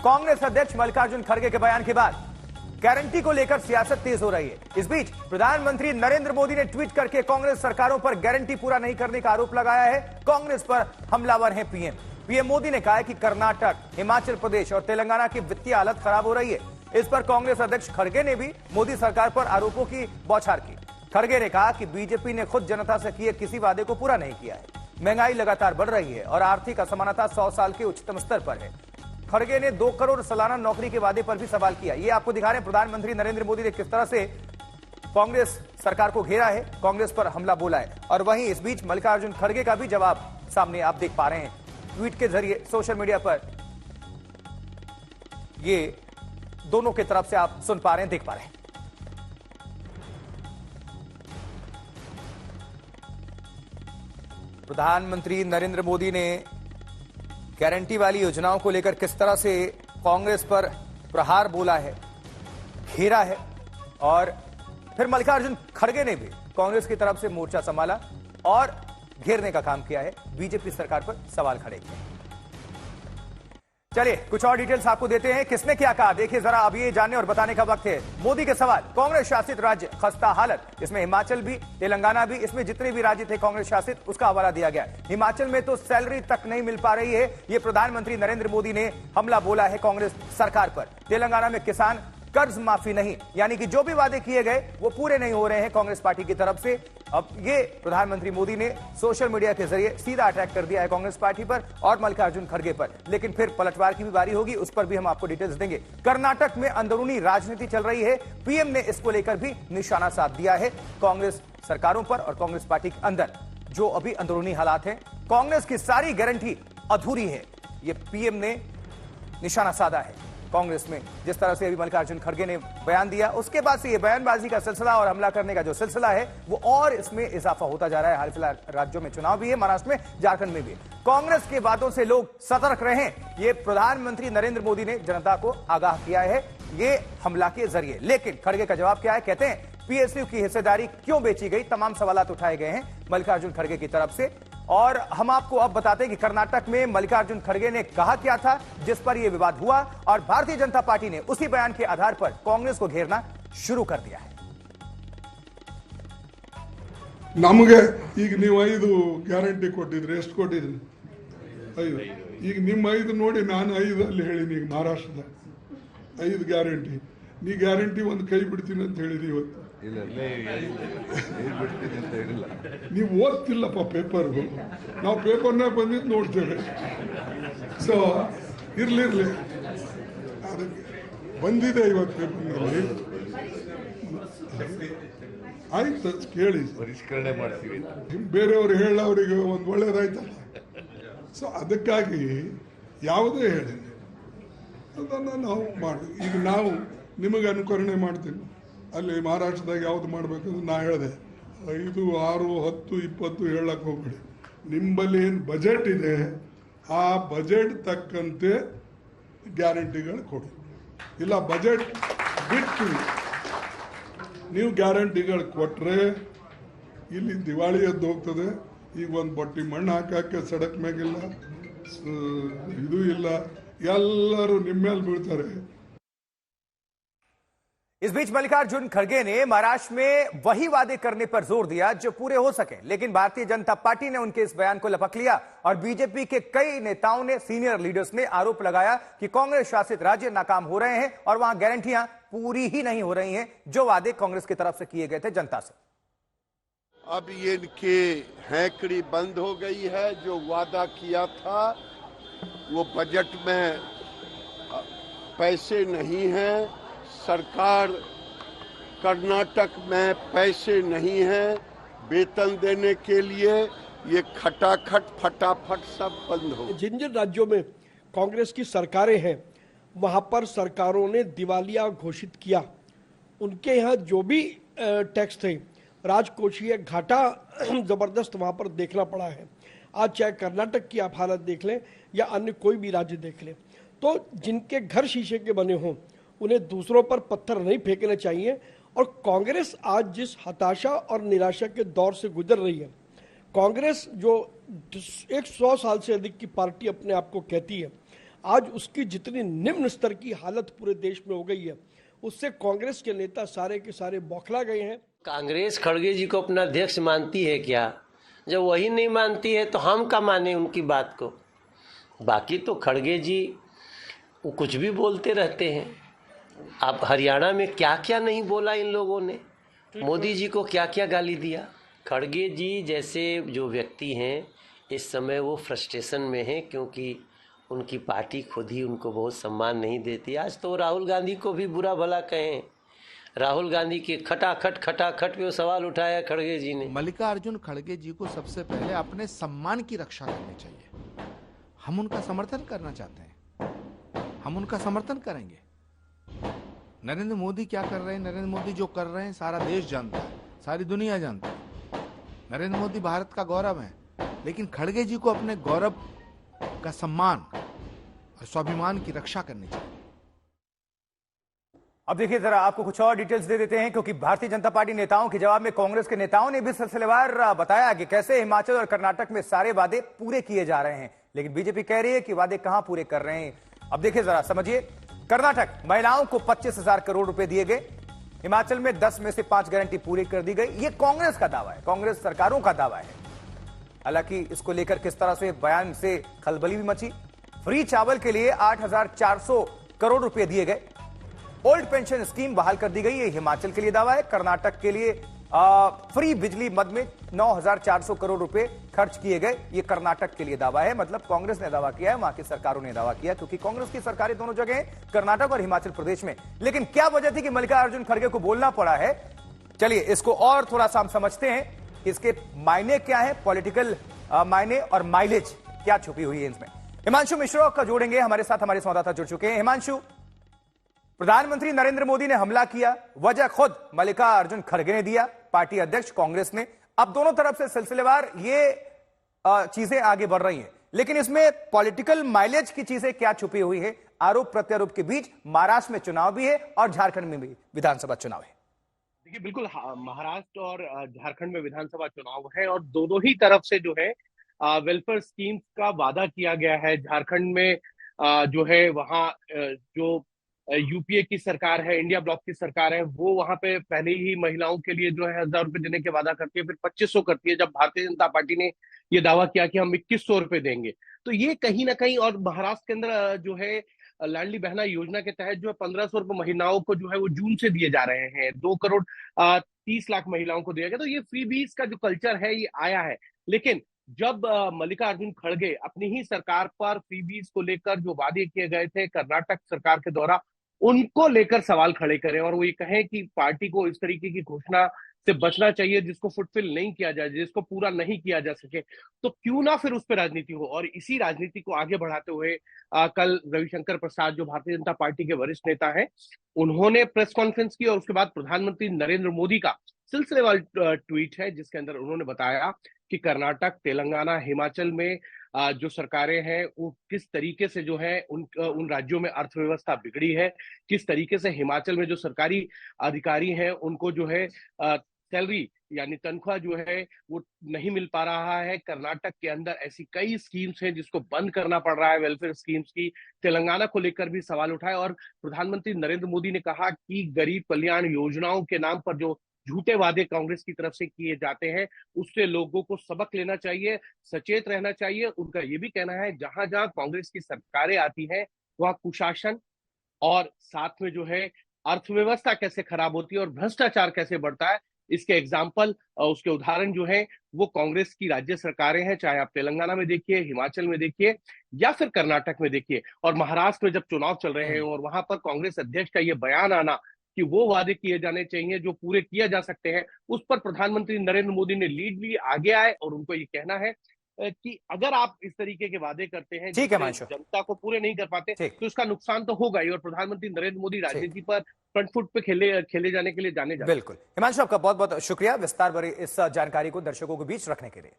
कांग्रेस अध्यक्ष मल्लिकार्जुन खड़गे के बयान के बाद गारंटी को लेकर सियासत तेज हो रही है। इस बीच प्रधानमंत्री नरेंद्र मोदी ने ट्वीट करके कांग्रेस सरकारों पर गारंटी पूरा नहीं करने का आरोप लगाया है। कांग्रेस पर हमलावर है पीएम मोदी ने कहा है कि कर्नाटक, हिमाचल प्रदेश और तेलंगाना की वित्तीय हालत खराब हो रही है। इस पर कांग्रेस अध्यक्ष खड़गे ने भी मोदी सरकार पर आरोपों की बौछार की। खड़गे ने कहा कि बीजेपी ने खुद जनता से किए किसी वादे को पूरा नहीं किया है। महंगाई लगातार बढ़ रही है और आर्थिक असमानता 100 साल के उच्चतम स्तर पर है। खड़गे ने 2 करोड़ सालाना नौकरी के वादे पर भी सवाल किया। ये आपको दिखा रहे हैं प्रधानमंत्री नरेंद्र मोदी ने किस तरह से कांग्रेस सरकार को घेरा है, कांग्रेस पर हमला बोला है। और वहीं इस बीच मल्लिकार्जुन खड़गे का भी जवाब सामने आप देख पा रहे हैं ट्वीट के जरिए सोशल मीडिया पर। ये दोनों की तरफ से आप सुन पा रहे हैं, देख पा रहे हैं। प्रधानमंत्री नरेंद्र मोदी ने गारंटी वाली योजनाओं को लेकर किस तरह से कांग्रेस पर प्रहार बोला है, घेरा है। और फिर मल्लिकार्जुन खड़गे ने भी कांग्रेस की तरफ से मोर्चा संभाला और घेरने का काम किया है, बीजेपी सरकार पर सवाल खड़े किए। चलिए कुछ और डिटेल्स आपको देते हैं, किसने क्या कहा देखिए जरा। अब ये जानने और बताने का वक्त है। मोदी के सवाल, कांग्रेस शासित राज्य खस्ता हालत, इसमें हिमाचल भी, तेलंगाना भी, इसमें जितने भी राज्य थे कांग्रेस शासित उसका हवाला दिया गया। हिमाचल में तो सैलरी तक नहीं मिल पा रही है, ये प्रधानमंत्री नरेंद्र मोदी ने हमला बोला है कांग्रेस सरकार पर। तेलंगाना में किसान कर्ज माफी नहीं, यानी कि जो भी वादे किए गए वो पूरे नहीं हो रहे हैं कांग्रेस पार्टी की तरफ से। अब ये प्रधानमंत्री मोदी ने सोशल मीडिया के जरिए सीधा अटैक कर दिया है कांग्रेस पार्टी पर और मल्लिकार्जुन खड़गे पर। लेकिन फिर पलटवार की भी बारी होगी, उस पर भी हम आपको डिटेल्स देंगे। कर्नाटक में अंदरूनी राजनीति चल रही है, पीएम ने इसको लेकर भी निशाना साध दिया है कांग्रेस सरकारों पर और कांग्रेस पार्टी के अंदर जो अभी अंदरूनी हालात हैं। कांग्रेस की सारी गारंटी अधूरी है, ये पीएम ने निशाना साधा है कांग्रेस में। जिस तरह से अभी मल्लिकार्जुन खड़गे ने बयान दिया, उसके बाद से ये बयानबाजी का सिलसिला और हमला करने का जो सिलसिला है वो और इसमें इजाफा होता जा रहा है। हाल फिलहाल राज्यों में चुनाव भी है, महाराष्ट्र में, झारखंड में भी। कांग्रेस के बातों से लोग सतर्क रहें, ये प्रधानमंत्री नरेंद्र मोदी ने जनता को आगाह किया है ये हमला के जरिए। लेकिन खड़गे का जवाब क्या है, कहते हैं पीएसयू की हिस्सेदारी क्यों बेची गई, तमाम सवाल उठाए गए हैं मल्लिकार्जुन खड़गे की तरफ से। और हम आपको अब बताते हैं कि कर्नाटक में मल्लिकार्जुन खड़गे ने कहा क्या था जिस पर यह विवाद हुआ और भारतीय जनता पार्टी ने उसी बयान के आधार पर कांग्रेस को घेरना शुरू कर दिया है। ನಮಗೆ ಈಗ ನೀವು 5 ಗ್ಯಾರಂಟಿ ಕೊಟ್ಟಿದ್ರಿ, ಎಷ್ಟು ಕೊಟ್ಟಿದ್ರಿ? 5. ಈಗ ನಿಮ್ಮ 5 ನೋಡಿ ನಾನು 5 ಅಲ್ಲಿ ಹೇಳಿನಿ। ಈಗ ಮಹಾರಾಷ್ಟ್ರದ 5 ಗ್ಯಾರಂಟಿ, ನೀ ಗ್ಯಾರಂಟಿ ಒಂದು ಕೈ ಬಿಡ್ತೀನಿ ಅಂತ ಹೇಳಿದಿ ಇವತ್ತು. ನೀವು ಓದ್ತಿಲ್ಲಪ್ಪ ಪೇಪರ್, ನಾವು ಪೇಪರ್ನ ಬಂದಿದ್ದು ನೋಡ್ತೇವೆ. ಸೊ ಇರ್ಲಿ ಅದಕ್ಕೆ ಬಂದಿದೆ ಇವತ್ತು ಪೇಪರ್ನಲ್ಲಿ. ಆಯ್ತು ಕೇಳಿ, ಪರಿಷ್ಕರಣೆ ಮಾಡ್ತೀವಿ. ಬೇರೆಯವರು ಹೇಳೋರಿಗೆ ಒಂದು ಒಳ್ಳೇದಾಯ್ತಲ್ಲ. ಸೊ ಅದಕ್ಕಾಗಿ ಯಾವುದೇ ಹೇಳಿ ಅದನ್ನು ನಾವು ಮಾಡಿ. ಈಗ ನಾವು ನಿಮಗೆ ಅನುಕರಣೆ ಮಾಡ್ತೀನಿ. ಅಲ್ಲಿ ಮಹಾರಾಷ್ಟ್ರದಾಗ ಯಾವ್ದು ಮಾಡಬೇಕಂದ್ರೆ ನಾ ಹೇಳಿದೆ 5, 6, 10, 20 ಹೇಳಕ್ಕೆ ಹೋಗ್ಬೇಡಿ. ನಿಮ್ಮಲ್ಲಿ ಏನು ಬಜೆಟ್ ಇದೆ ಆ ಬಜೆಟ್ ತಕ್ಕಂತೆ ಗ್ಯಾರಂಟಿಗಳು ಕೊಡಿ. ಇಲ್ಲ ಬಜೆಟ್ ಬಿಟ್ಟು ನೀವು ಗ್ಯಾರಂಟಿಗಳು ಕೊಟ್ಟರೆ ಇಲ್ಲಿ ದಿವಾಳಿ ಎದ್ದು ಹೋಗ್ತದೆ. ಈಗ ಒಂದು ಬಟ್ಟಿ ಮಣ್ಣು ಹಾಕಕ್ಕೆ ಸಡಕ್ ಮ್ಯಾಗಿಲ್ಲ, ಇದು ಇಲ್ಲ, ಎಲ್ಲರೂ ನಿಮ್ಮ ಮೇಲೆ ಬೀಳ್ತಾರೆ. इस बीच मल्लिकार्जुन खड़गे ने महाराष्ट्र में वही वादे करने पर जोर दिया जो पूरे हो सके, लेकिन भारतीय जनता पार्टी ने उनके इस बयान को लपक लिया और बीजेपी के कई नेताओं ने, सीनियर लीडर्स ने आरोप लगाया कि कांग्रेस शासित राज्य नाकाम हो रहे हैं और वहां गारंटियां पूरी ही नहीं हो रही हैं जो वादे कांग्रेस की तरफ से किए गए थे जनता से। अब ये इनके हैकड़ी बंद हो गई है। जो वादा किया था वो बजट में पैसे नहीं हैं, सरकार कर्नाटक में पैसे नहीं हैं वेतन देने के लिए, ये खटाखट फटाफट सब बंद हो। जिन जिन राज्यों में कांग्रेस की सरकारें हैं वहां पर सरकारों ने दिवालिया घोषित किया। उनके यहाँ जो भी टैक्स थे, राजकोषीय घाटा जबरदस्त वहां पर देखना पड़ा है। आज चाहे कर्नाटक की आप हालत देख लें या अन्य कोई भी राज्य देख लें, तो जिनके घर शीशे के बने हों उन्हें दूसरों पर पत्थर नहीं फेंकने चाहिए। और कांग्रेस आज जिस हताशा और निराशा के दौर से गुजर रही है, कांग्रेस जो 100 साल से अधिक की पार्टी अपने आप को कहती है, आज उसकी जितनी निम्न स्तर की हालत पूरे देश में हो गई है, उससे कांग्रेस के नेता सारे के सारे बौखला गए हैं। कांग्रेस खड़गे जी को अपना अध्यक्ष मानती है क्या? जब वही नहीं मानती है तो हम क्या माने उनकी बात को? बाकी तो खड़गे जी वो कुछ भी बोलते रहते हैं। अब हरियाणा में क्या क्या नहीं बोला इन लोगों ने, मोदी जी को क्या क्या गाली दिया। खड़गे जी जैसे जो व्यक्ति हैं इस समय वो फ्रस्ट्रेशन में हैं, क्योंकि उनकी पार्टी खुद ही उनको बहुत सम्मान नहीं देती। आज तो राहुल गांधी को भी बुरा भला कहें, राहुल गांधी के खटाखट पे वो सवाल उठाया खड़गे जी ने। मल्लिकार्जुन खड़गे जी को सबसे पहले अपने सम्मान की रक्षा करनी चाहिए। हम उनका समर्थन करना चाहते हैं, हम उनका समर्थन करेंगे। नरेंद्र मोदी क्या कर रहे हैं, नरेंद्र मोदी जो कर रहे हैं सारा देश जानता है, सारी दुनिया जानती है। नरेंद्र मोदी भारत का गौरव है, लेकिन खड़गे जी को अपने गौरव का सम्मान और स्वाभिमान की रक्षा करनी चाहिए। अब देखिए जरा आपको कुछ और डिटेल्स दे देते हैं, क्योंकि भारतीय जनता पार्टी नेताओं के जवाब में कांग्रेस के नेताओं ने भी सिलसिलेवार बताया कि कैसे हिमाचल और कर्नाटक में सारे वादे पूरे किए जा रहे हैं, लेकिन बीजेपी कह रही है कि वादे कहां पूरे कर रहे हैं। अब देखिए जरा समझिए, कर्नाटक महिलाओं को 25,000 करोड़ रुपए दिए गए, हिमाचल में 10 में से 5 गारंटी पूरी कर दी गई। ये कांग्रेस का दावा है, कांग्रेस सरकारों का दावा है। हालांकि इसको लेकर किस तरह से बयान से खलबली भी मची। फ्री चावल के लिए 8,400 करोड़ रुपए दिए गए, ओल्ड पेंशन स्कीम बहाल कर दी गई, ये हिमाचल के लिए दावा है। कर्नाटक के लिए फ्री बिजली मद में 9,400 करोड़ रुपए खर्च किए गए, ये कर्नाटक के लिए दावा है। मतलब कांग्रेस ने दावा किया है, वहां की सरकारों ने दावा किया, क्योंकि कांग्रेस की सरकारें दोनों जगह हैं, कर्नाटक और हिमाचल प्रदेश में। लेकिन क्या वजह थी कि मल्लिकार्जुन खड़गे को बोलना पड़ा है? चलिए इसको और थोड़ा सा हम समझते हैं, इसके मायने क्या है, पॉलिटिकल मायने और माइलेज क्या छुपी हुई है इसमें। हिमांशु मिश्रा का जोड़ेंगे, हमारे साथ हमारे संवाददाता जुड़ चुके हैं। हिमांशु, प्रधानमंत्री नरेंद्र मोदी ने हमला किया, वजह खुद मल्लिकार्जुन खड़गे ने दिया, पार्टी अध्यक्ष कांग्रेस ने। अब दोनों तरफ से सिलसिलेवार ये चीजें आगे बढ़ रही हैं, लेकिन इसमें पॉलिटिकल माइलेज की चीजें क्या छुपी हुई है? आरोप प्रत्यारोप के बीच महाराष्ट्र में चुनाव भी है और झारखंड में भी विधानसभा चुनाव है। देखिए बिल्कुल, महाराष्ट्र और झारखंड में विधानसभा चुनाव है और दोनों ही तरफ से जो है वेलफेयर स्कीम्स का वादा किया गया है। झारखंड में जो है वहाँ जो यूपीए की सरकार है, इंडिया ब्लॉक की सरकार है, वो वहां पे पहले ही महिलाओं के लिए जो है 1,000 रुपए देने के वादा करती है, फिर 2,500 करती है। जब भारतीय जनता पार्टी ने ये दावा किया कि हम 2,100 रुपए देंगे, तो ये कहीं ना कहीं, और महाराष्ट्र के अंदर जो है लाडली बहना योजना के तहत जो है 1,500 रुपए महिलाओं को जो है वो जून से दिए जा रहे हैं। 2 करोड़ 30 लाख महिलाओं को दिया गया। तो ये फ्रीबीज का जो कल्चर है ये आया है। लेकिन जब मल्लिकार्जुन खड़गे अपनी ही सरकार पर फ्रीबीज को लेकर जो वादे किए गए थे कर्नाटक सरकार के द्वारा, उनको लेकर सवाल खड़े करें और वो ये कहें कि पार्टी को इस तरीके की घोषणा से बचना चाहिए जिसको फुलफिल नहीं किया जाए, जिसको पूरा नहीं किया जा सके, तो क्यों ना फिर उस पर राजनीति हो। और इसी राजनीति को आगे बढ़ाते हुए कल रविशंकर प्रसाद जो भारतीय जनता पार्टी के वरिष्ठ नेता हैं, उन्होंने प्रेस कॉन्फ्रेंस की और उसके बाद प्रधानमंत्री नरेंद्र मोदी का सिलसिलेवार ट्वीट है, जिसके अंदर उन्होंने बताया कि कर्नाटक, तेलंगाना, हिमाचल में जो सरकारें हैं वो किस तरीके से जो है उन राज्यों में अर्थव्यवस्था बिगड़ी है, किस तरीके से हिमाचल में जो सरकारी अधिकारी हैं उनको जो है सैलरी यानी तनख्वाह जो है वो नहीं मिल पा रहा है। कर्नाटक के अंदर ऐसी कई स्कीम्स हैं जिसको बंद करना पड़ रहा है, वेलफेयर स्कीम्स की। तेलंगाना को लेकर भी सवाल उठाए और प्रधानमंत्री नरेंद्र मोदी ने कहा कि गरीब कल्याण योजनाओं के नाम पर जो झूठे वादे कांग्रेस की तरफ से किए जाते हैं उससे लोगों को सबक लेना चाहिए, सचेत रहना चाहिए। उनका ये भी कहना है जहां जहां कांग्रेस की सरकारें आती हैं वहां कुशासन और साथ में जो है अर्थव्यवस्था कैसे खराब होती है और भ्रष्टाचार कैसे बढ़ता है, इसके एग्जाम्पल, उसके उदाहरण जो है वो कांग्रेस की राज्य सरकारें हैं। चाहे आप तेलंगाना में देखिए, हिमाचल में देखिए या फिर कर्नाटक में देखिए। और महाराष्ट्र में जब चुनाव चल रहे हैं और वहां पर कांग्रेस अध्यक्ष का ये बयान आना कि वो वादे किए जाने चाहिए जो पूरे किए जा सकते हैं, उस पर प्रधानमंत्री नरेंद्र मोदी ने लीड ली, आगे आए और उनको ये कहना है कि अगर आप इस तरीके के वादे करते हैं जनता को पूरे नहीं कर पाते तो इसका नुकसान तो होगा ही। और प्रधानमंत्री नरेंद्र मोदी राजनीति पर फ्रंट फुट पे खेले जाने के लिए जाने जाते हैं। बिल्कुल हिमांशु, आपका बहुत बहुत शुक्रिया विस्तार भरी इस जानकारी को दर्शकों के बीच रखने के लिए।